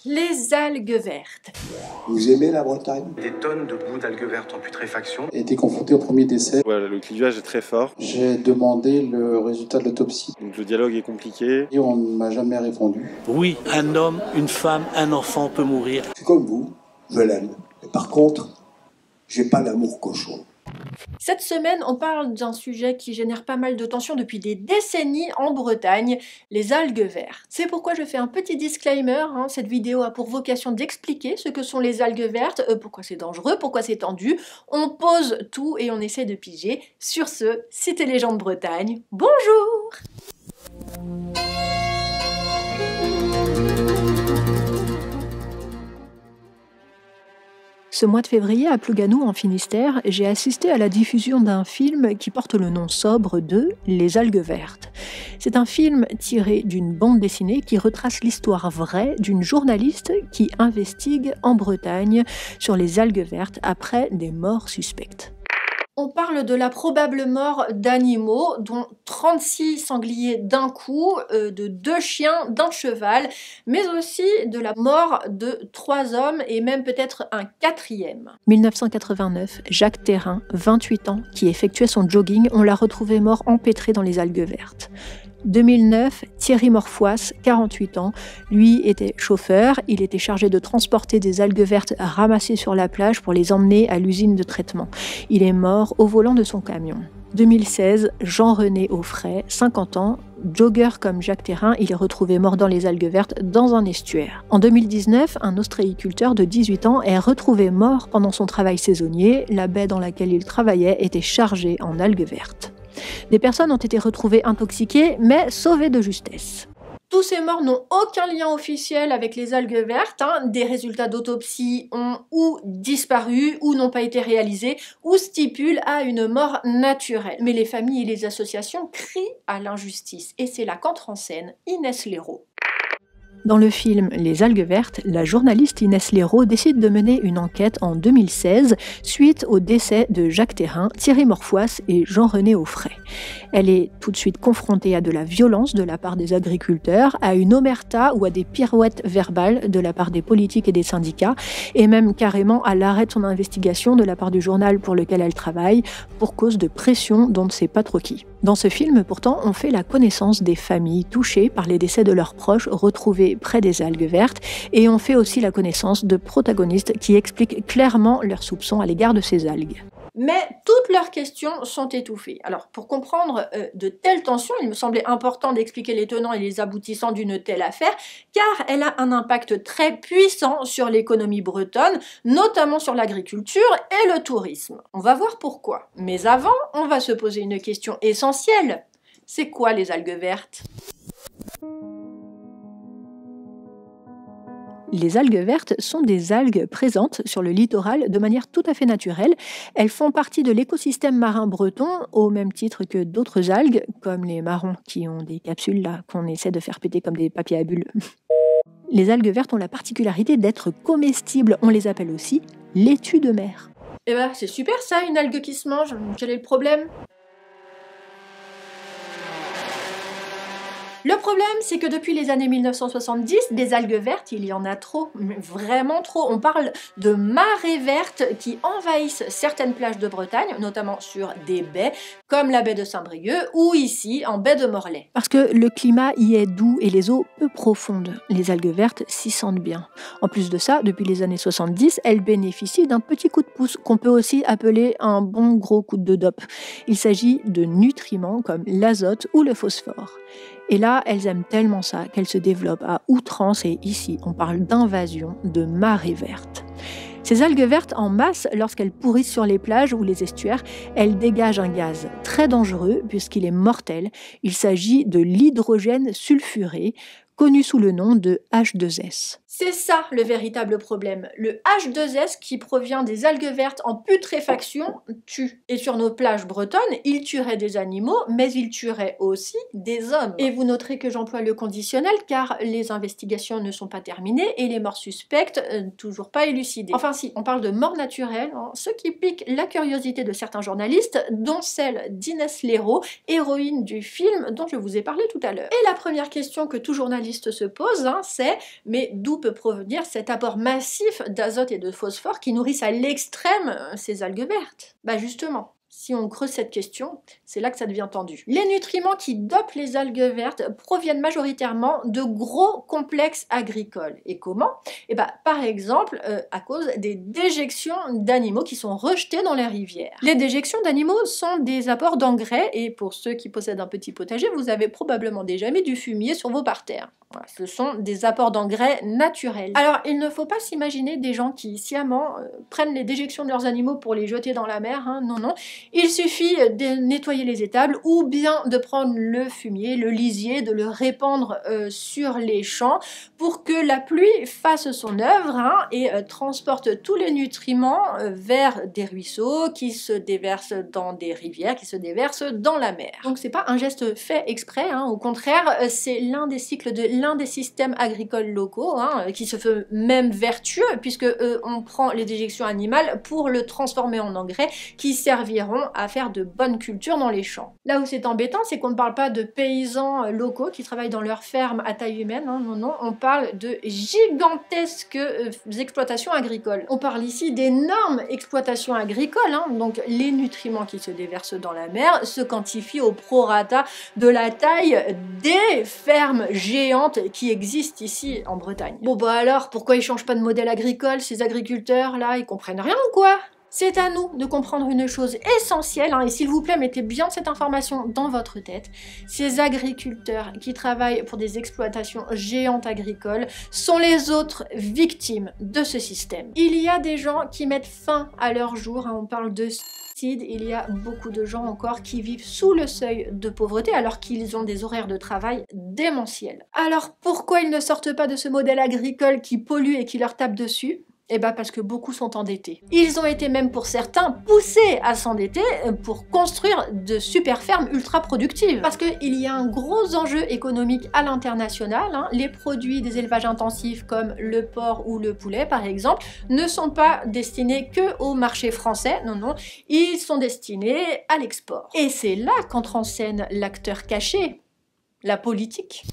Les algues vertes. Vous aimez la Bretagne? Des tonnes de bouts d'algues vertes en putréfaction. J'ai été confronté au premier décès. Voilà, le clivage est très fort. J'ai demandé le résultat de l'autopsie. Donc le dialogue est compliqué. Et on ne m'a jamais répondu. Oui, un homme, une femme, un enfant peut mourir. Je suis comme vous, je l'aime. Mais par contre, j'ai pas l'amour cochon. Cette semaine, on parle d'un sujet qui génère pas mal de tensions depuis des décennies en Bretagne, les algues vertes. C'est pourquoi je fais un petit disclaimer, cette vidéo a pour vocation d'expliquer ce que sont les algues vertes, pourquoi c'est dangereux, pourquoi c'est tendu. On pose tout et on essaie de piger. Sur ce, c'était Légende Bretagne, bonjour! Ce mois de février, à Plougasnou, en Finistère, j'ai assisté à la diffusion d'un film qui porte le nom sobre de Les algues vertes. C'est un film tiré d'une bande dessinée qui retrace l'histoire vraie d'une journaliste qui investigue en Bretagne sur les algues vertes après des morts suspectes. On parle de la probable mort d'animaux, dont 36 sangliers d'un coup, de 2 chiens d'un cheval, mais aussi de la mort de 3 hommes et même peut-être un 4e. 1989, Jacques Thérin, 28 ans, qui effectuait son jogging, on l'a retrouvé mort empêtré dans les algues vertes. 2009, Thierry Morfois, 48 ans, lui était chauffeur, il était chargé de transporter des algues vertes ramassées sur la plage pour les emmener à l'usine de traitement. Il est mort au volant de son camion. 2016, Jean-René Aufray, 50 ans, jogger comme Jacques Thérin, il est retrouvé mort dans les algues vertes dans un estuaire. En 2019, un ostréiculteur de 18 ans est retrouvé mort pendant son travail saisonnier. La baie dans laquelle il travaillait était chargée en algues vertes. Des personnes ont été retrouvées intoxiquées, mais sauvées de justesse. Tous ces morts n'ont aucun lien officiel avec les algues vertes. Des résultats d'autopsie ont ou disparu, ou n'ont pas été réalisés, ou stipulent à une mort naturelle. Mais les familles et les associations crient à l'injustice. Et c'est là qu'entre en scène Inès Léraud. Dans le film Les algues vertes, la journaliste Inès Léraud décide de mener une enquête en 2016 suite au décès de Jacques Thérin, Thierry Morfois et Jean-René Aufray. Elle est tout de suite confrontée à de la violence de la part des agriculteurs, à une omerta ou à des pirouettes verbales de la part des politiques et des syndicats, et même carrément à l'arrêt de son investigation de la part du journal pour lequel elle travaille, pour cause de pression dont on ne sait pas trop qui. Dans ce film, pourtant, on fait la connaissance des familles touchées par les décès de leurs proches retrouvés près des algues vertes, et on fait aussi la connaissance de protagonistes qui expliquent clairement leurs soupçons à l'égard de ces algues. Mais toutes leurs questions sont étouffées. Alors, pour comprendre de telles tensions, il me semblait important d'expliquer les tenants et les aboutissants d'une telle affaire, car elle a un impact très puissant sur l'économie bretonne, notamment sur l'agriculture et le tourisme. On va voir pourquoi. Mais avant, on va se poser une question essentielle. C'est quoi les algues vertes ? Les algues vertes sont des algues présentes sur le littoral de manière tout à fait naturelle. Elles font partie de l'écosystème marin breton au même titre que d'autres algues, comme les marrons qui ont des capsules là qu'on essaie de faire péter comme des papiers à bulles. Les algues vertes ont la particularité d'être comestibles. On les appelle aussi laitues de mer. Eh ben, c'est super ça, une algue qui se mange. Quel est le problème ? Le problème, c'est que depuis les années 1970, des algues vertes, il y en a trop, vraiment trop. On parle de marées vertes qui envahissent certaines plages de Bretagne, notamment sur des baies, comme la baie de Saint-Brieuc ou ici, en baie de Morlaix. Parce que le climat y est doux et les eaux peu profondes. Les algues vertes s'y sentent bien. En plus de ça, depuis les années 70, elles bénéficient d'un petit coup de pouce qu'on peut aussi appeler un bon gros coup de dope. Il s'agit de nutriments comme l'azote ou le phosphore. Et là, elles aiment tellement ça qu'elles se développent à outrance et ici, on parle d'invasion de marées vertes. Ces algues vertes en masse, lorsqu'elles pourrissent sur les plages ou les estuaires, elles dégagent un gaz très dangereux puisqu'il est mortel. Il s'agit de l'hydrogène sulfuré, connu sous le nom de H2S. C'est ça le véritable problème. Le H2S qui provient des algues vertes en putréfaction tue. Et sur nos plages bretonnes, il tuerait des animaux, mais il tuerait aussi des hommes. Et vous noterez que j'emploie le conditionnel car les investigations ne sont pas terminées et les morts suspectes toujours pas élucidées. Enfin si, on parle de mort naturelle, ce qui pique la curiosité de certains journalistes, dont celle d'Inès Léraud, héroïne du film dont je vous ai parlé tout à l'heure. Et la première question que tout journaliste journaliste se pose, c'est mais d'où peut provenir cet apport massif d'azote et de phosphore qui nourrissent à l'extrême ces algues vertes? Bah justement, si on creuse cette question, c'est là que ça devient tendu. Les nutriments qui dopent les algues vertes proviennent majoritairement de gros complexes agricoles. Et comment? Eh ben, par exemple, à cause des déjections d'animaux qui sont rejetés dans les rivières. Les déjections d'animaux sont des apports d'engrais, et pour ceux qui possèdent un petit potager, vous avez probablement déjà mis du fumier sur vos parterres. Voilà, ce sont des apports d'engrais naturels. Alors, il ne faut pas s'imaginer des gens qui sciemment prennent les déjections de leurs animaux pour les jeter dans la mer, non, non. Il suffit de nettoyer les étables ou bien de prendre le fumier, le lisier, de le répandre sur les champs pour que la pluie fasse son œuvre et transporte tous les nutriments vers des ruisseaux qui se déversent dans des rivières, qui se déversent dans la mer. Donc, c'est pas un geste fait exprès, au contraire, c'est l'un des cycles de l'un des systèmes agricoles locaux, qui se fait même vertueux, puisque on prend les déjections animales pour le transformer en engrais qui serviront à faire de bonnes cultures dans les champs. Là où c'est embêtant, c'est qu'on ne parle pas de paysans locaux qui travaillent dans leurs fermes à taille humaine, non, non, on parle de gigantesques exploitations agricoles. On parle ici d'énormes exploitations agricoles, donc les nutriments qui se déversent dans la mer se quantifient au prorata de la taille des fermes géantes qui existent ici en Bretagne. Bon bah alors, pourquoi ils changent pas de modèle agricole, ces agriculteurs là, ils comprennent rien ou quoi? C'est à nous de comprendre une chose essentielle, et s'il vous plaît, mettez bien cette information dans votre tête. Ces agriculteurs qui travaillent pour des exploitations géantes agricoles sont les autres victimes de ce système. Il y a des gens qui mettent fin à leur jour, on parle de il y a beaucoup de gens encore qui vivent sous le seuil de pauvreté alors qu'ils ont des horaires de travail démentiels. Alors pourquoi ils ne sortent pas de ce modèle agricole qui pollue et qui leur tape dessus? Eh bien parce que beaucoup sont endettés. Ils ont été même pour certains poussés à s'endetter pour construire de super fermes ultra productives. Parce qu'il y a un gros enjeu économique à l'international. Les produits des élevages intensifs comme le porc ou le poulet par exemple ne sont pas destinés que au marché français, non, non, ils sont destinés à l'export. Et c'est là qu'entre en scène l'acteur caché, la politique.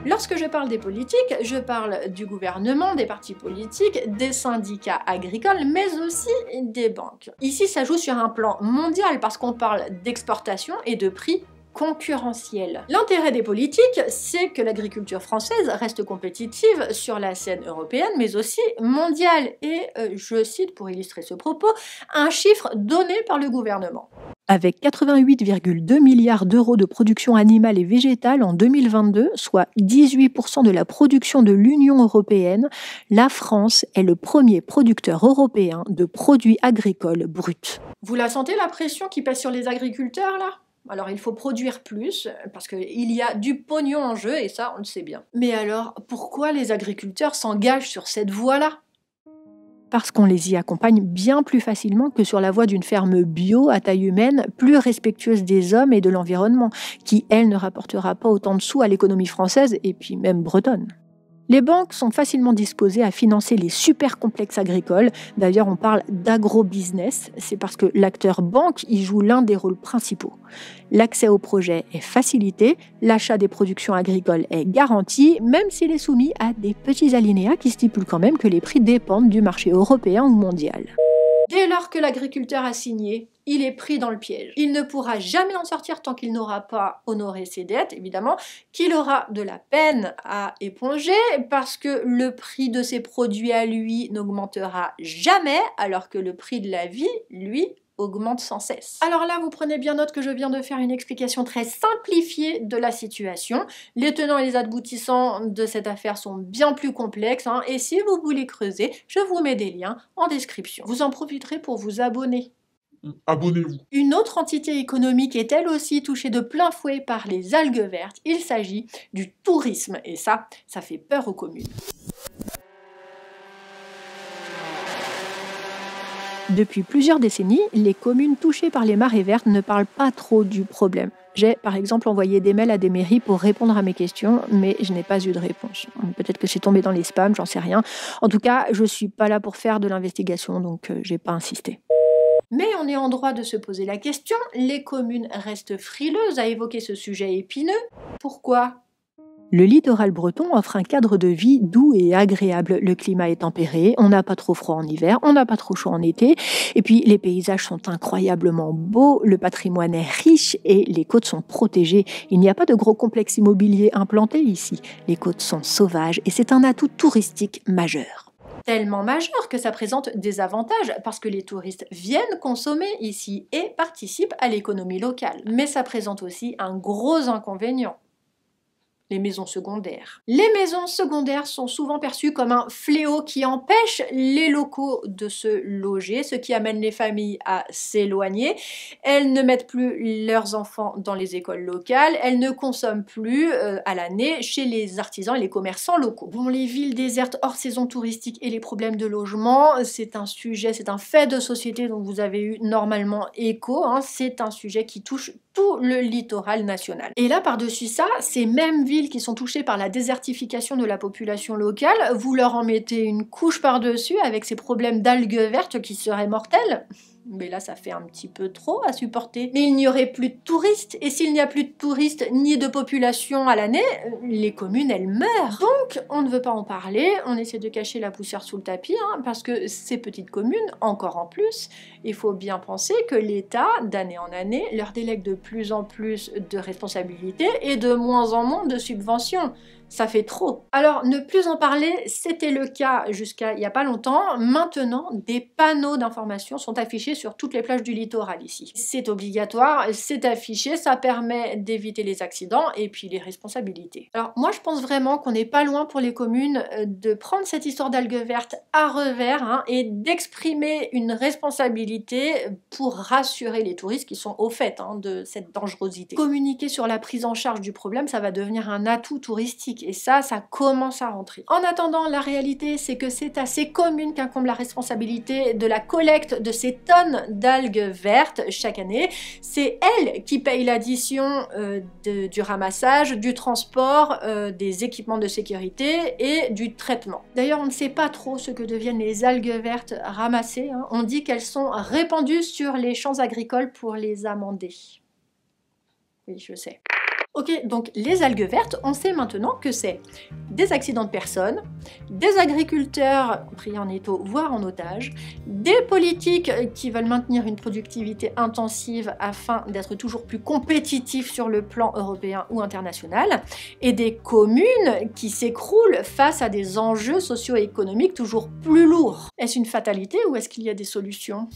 Lorsque je parle des politiques, je parle du gouvernement, des partis politiques, des syndicats agricoles, mais aussi des banques. Ici, ça joue sur un plan mondial parce qu'on parle d'exportation et de prix concurrentiel. L'intérêt des politiques, c'est que l'agriculture française reste compétitive sur la scène européenne, mais aussi mondiale. Et je cite pour illustrer ce propos, un chiffre donné par le gouvernement. Avec 88,2 milliards d'euros de production animale et végétale en 2022, soit 18% de la production de l'Union européenne, la France est le premier producteur européen de produits agricoles bruts. Vous la sentez la pression qui pèse sur les agriculteurs là ? Alors il faut produire plus, parce qu'il y a du pognon en jeu, et ça on le sait bien. Mais alors, pourquoi les agriculteurs s'engagent sur cette voie-là ? Parce qu'on les y accompagne bien plus facilement que sur la voie d'une ferme bio à taille humaine, plus respectueuse des hommes et de l'environnement, qui, elle, ne rapportera pas autant de sous à l'économie française et puis même bretonne. Les banques sont facilement disposées à financer les super complexes agricoles. D'ailleurs, on parle d'agro-business. C'est parce que l'acteur banque y joue l'un des rôles principaux. L'accès au projet est facilité, l'achat des productions agricoles est garanti, même s'il est soumis à des petits alinéas qui stipulent quand même que les prix dépendent du marché européen ou mondial. Dès lors que l'agriculteur a signé, il est pris dans le piège. Il ne pourra jamais en sortir tant qu'il n'aura pas honoré ses dettes, évidemment, qu'il aura de la peine à éponger parce que le prix de ses produits à lui n'augmentera jamais, alors que le prix de la vie, lui, augmente sans cesse. Alors là, vous prenez bien note que je viens de faire une explication très simplifiée de la situation. Les tenants et les aboutissants de cette affaire sont bien plus complexes, et si vous voulez creuser, je vous mets des liens en description. Vous en profiterez pour vous abonner. Abonnez-vous. Une autre entité économique est elle aussi touchée de plein fouet par les algues vertes. Il s'agit du tourisme, et ça fait peur aux communes. Depuis plusieurs décennies, les communes touchées par les marées vertes ne parlent pas trop du problème. J'ai par exemple envoyé des mails à des mairies pour répondre à mes questions, mais je n'ai pas eu de réponse. Peut-être que c'est tombé dans les spams, j'en sais rien. En tout cas, je suis pas là pour faire de l'investigation, donc j'ai pas insisté. Mais on est en droit de se poser la question, les communes restent frileuses à évoquer ce sujet épineux. Pourquoi ? Le littoral breton offre un cadre de vie doux et agréable. Le climat est tempéré, on n'a pas trop froid en hiver, on n'a pas trop chaud en été. Et puis les paysages sont incroyablement beaux, le patrimoine est riche et les côtes sont protégées. Il n'y a pas de gros complexes immobiliers implantés ici. Les côtes sont sauvages et c'est un atout touristique majeur. Tellement majeur que ça présente des avantages parce que les touristes viennent consommer ici et participent à l'économie locale. Mais ça présente aussi un gros inconvénient. Les maisons secondaires. Les maisons secondaires sont souvent perçues comme un fléau qui empêche les locaux de se loger, ce qui amène les familles à s'éloigner. Elles ne mettent plus leurs enfants dans les écoles locales, elles ne consomment plus à l'année chez les artisans et les commerçants locaux. Bon, les villes désertes hors saison touristique et les problèmes de logement, c'est un sujet, c'est un fait de société dont vous avez eu normalement écho, hein. C'est un sujet qui touche tout le littoral national. Et là, par-dessus ça, ces mêmes villes qui sont touchées par la désertification de la population locale, vous leur en mettez une couche par-dessus avec ces problèmes d'algues vertes qui seraient mortels. Mais là, ça fait un petit peu trop à supporter. Mais il n'y aurait plus de touristes, et s'il n'y a plus de touristes ni de population à l'année, les communes, elles meurent. Donc, on ne veut pas en parler, on essaie de cacher la poussière sous le tapis, hein, parce que ces petites communes, encore en plus, il faut bien penser que l'État, d'année en année, leur délègue de plus en plus de responsabilités et de moins en moins de subventions. Ça fait trop. Alors, ne plus en parler, c'était le cas jusqu'à il n'y a pas longtemps. Maintenant, des panneaux d'information sont affichés sur toutes les plages du littoral ici. C'est obligatoire, c'est affiché, ça permet d'éviter les accidents et puis les responsabilités. Alors, moi, je pense vraiment qu'on n'est pas loin pour les communes de prendre cette histoire d'algues vertes à revers, hein, et d'exprimer une responsabilité pour rassurer les touristes qui sont au fait, hein, de cette dangerosité. Communiquer sur la prise en charge du problème, ça va devenir un atout touristique. Et ça commence à rentrer. En attendant, la réalité, c'est que c'est à ces communes qu'incombe la responsabilité de la collecte de ces tonnes d'algues vertes chaque année. C'est elles qui payent l'addition du ramassage, du transport, des équipements de sécurité et du traitement. D'ailleurs, on ne sait pas trop ce que deviennent les algues vertes ramassées, hein. On dit qu'elles sont répandues sur les champs agricoles pour les amender. Oui, je sais. Ok, donc les algues vertes, on sait maintenant que c'est des accidents de personnes, des agriculteurs pris en étau, voire en otage, des politiques qui veulent maintenir une productivité intensive afin d'être toujours plus compétitifs sur le plan européen ou international, et des communes qui s'écroulent face à des enjeux socio-économiques toujours plus lourds. Est-ce une fatalité ou est-ce qu'il y a des solutions ?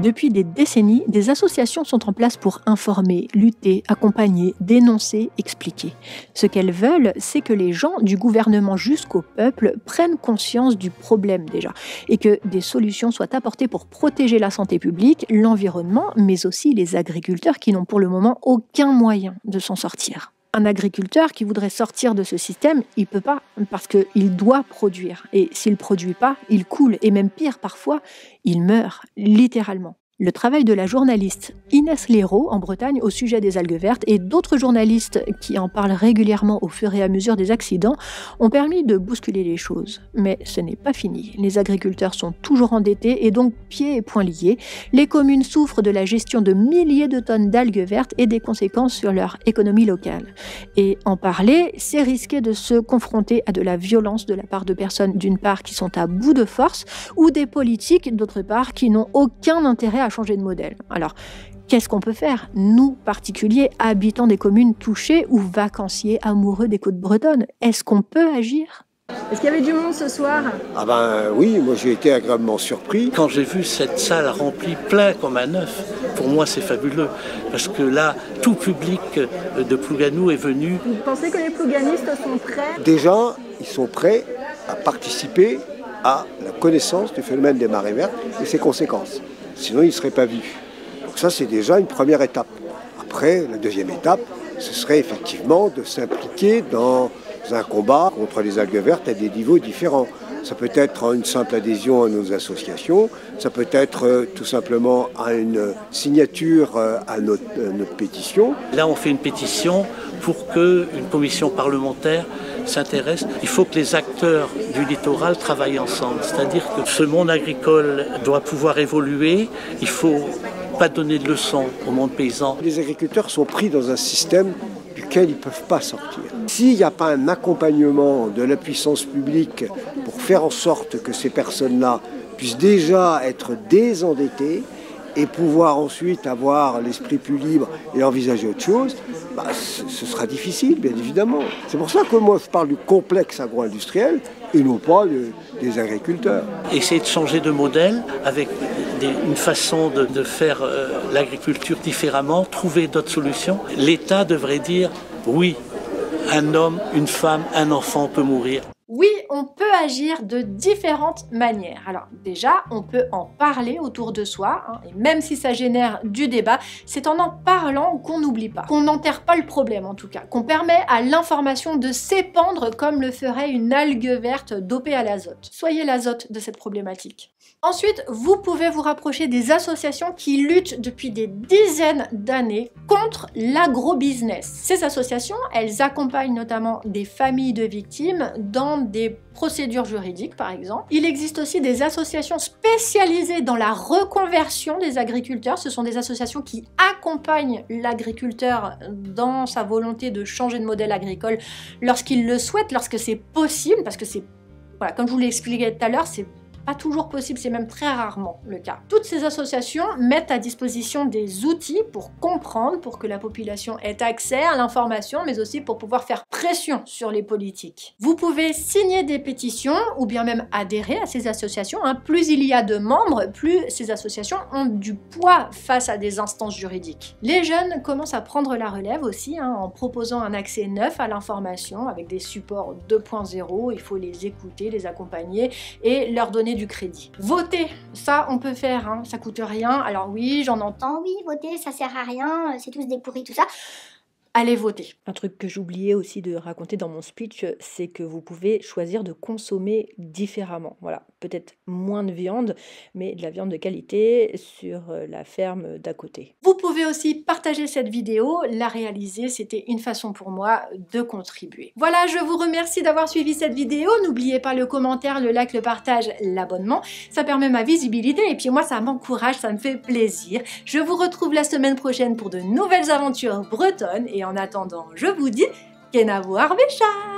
Depuis des décennies, des associations sont en place pour informer, lutter, accompagner, dénoncer, expliquer. Ce qu'elles veulent, c'est que les gens, du gouvernement jusqu'au peuple, prennent conscience du problème déjà, et que des solutions soient apportées pour protéger la santé publique, l'environnement, mais aussi les agriculteurs qui n'ont pour le moment aucun moyen de s'en sortir. Un agriculteur qui voudrait sortir de ce système, il ne peut pas, parce qu'il doit produire. Et s'il ne produit pas, il coule. Et même pire, parfois, il meurt, littéralement. Le travail de la journaliste Inès Léraud en Bretagne au sujet des algues vertes et d'autres journalistes qui en parlent régulièrement au fur et à mesure des accidents ont permis de bousculer les choses. Mais ce n'est pas fini. Les agriculteurs sont toujours endettés et donc pieds et poings liés. Les communes souffrent de la gestion de milliers de tonnes d'algues vertes et des conséquences sur leur économie locale. Et en parler, c'est risquer de se confronter à de la violence de la part de personnes d'une part qui sont à bout de force ou des politiques d'autre part qui n'ont aucun intérêt à changer de modèle. Alors, qu'est-ce qu'on peut faire, nous, particuliers, habitants des communes touchées ou vacanciers amoureux des côtes bretonnes? Est-ce qu'on peut agir? Est-ce qu'il y avait du monde ce soir? Ah ben oui, moi j'ai été agréablement surpris. Quand j'ai vu cette salle remplie plein comme un œuf, pour moi c'est fabuleux. Parce que là, tout public de Plougasnou est venu. Vous pensez que les plouganistes sont prêts? Déjà, ils sont prêts à participer à la connaissance du phénomène des marées vertes et ses conséquences. Sinon, ils ne seraient pas vus. Donc ça, c'est déjà une première étape. Après, la deuxième étape, ce serait effectivement de s'impliquer dans un combat contre les algues vertes à des niveaux différents. Ça peut être une simple adhésion à nos associations, ça peut être tout simplement à une signature à notre pétition. Là, on fait une pétition pour qu'une commission parlementaire s'intéresse. Il faut que les acteurs du littoral travaillent ensemble. C'est-à-dire que ce monde agricole doit pouvoir évoluer. Il ne faut pas donner de leçons au monde paysan. Les agriculteurs sont pris dans un système duquel ils ne peuvent pas sortir. S'il n'y a pas un accompagnement de la puissance publique pour faire en sorte que ces personnes-là puissent déjà être désendettées et pouvoir ensuite avoir l'esprit plus libre et envisager autre chose, ce sera difficile, bien évidemment. C'est pour ça que moi je parle du complexe agro-industriel et non pas des agriculteurs. Essayer de changer de modèle avec une façon de faire l'agriculture différemment, trouver d'autres solutions. L'État devrait dire oui, un homme, une femme, un enfant peut mourir. Oui, on peut agir de différentes manières. Alors déjà, on peut en parler autour de soi, et même si ça génère du débat, c'est en parlant qu'on n'oublie pas, qu'on n'enterre pas le problème en tout cas, qu'on permet à l'information de s'épandre comme le ferait une algue verte dopée à l'azote. Soyez l'azote de cette problématique. Ensuite, vous pouvez vous rapprocher des associations qui luttent depuis des dizaines d'années contre l'agrobusiness. Ces associations, elles accompagnent notamment des familles de victimes dans des procédures juridiques, par exemple. Il existe aussi des associations spécialisées dans la reconversion des agriculteurs. Ce sont des associations qui accompagnent l'agriculteur dans sa volonté de changer de modèle agricole lorsqu'il le souhaite, lorsque c'est possible, parce que c'est, voilà, comme je vous l'ai expliqué tout à l'heure, c'est pas toujours possible, c'est même très rarement le cas. Toutes ces associations mettent à disposition des outils pour comprendre, pour que la population ait accès à l'information, mais aussi pour pouvoir faire pression sur les politiques. Vous pouvez signer des pétitions ou bien même adhérer à ces associations. Plus il y a de membres, plus ces associations ont du poids face à des instances juridiques. Les jeunes commencent à prendre la relève aussi en proposant un accès neuf à l'information avec des supports 2.0. Il faut les écouter, les accompagner et leur donner du crédit. Voter, ça on peut faire, ça coûte rien. Alors oui, j'en entends, oui, voter ça sert à rien, c'est tous des pourris, tout ça. Allez voter. Un truc que j'oubliais aussi de raconter dans mon speech, c'est que vous pouvez choisir de consommer différemment. Voilà, peut-être moins de viande, mais de la viande de qualité sur la ferme d'à côté. Vous pouvez aussi partager cette vidéo, la réaliser, c'était une façon pour moi de contribuer. Voilà, je vous remercie d'avoir suivi cette vidéo. N'oubliez pas le commentaire, le like, le partage, l'abonnement. Ça permet ma visibilité et puis moi ça m'encourage, ça me fait plaisir. Je vous retrouve la semaine prochaine pour de nouvelles aventures bretonnes et en attendant, je vous dis Kenavo Arbéchar.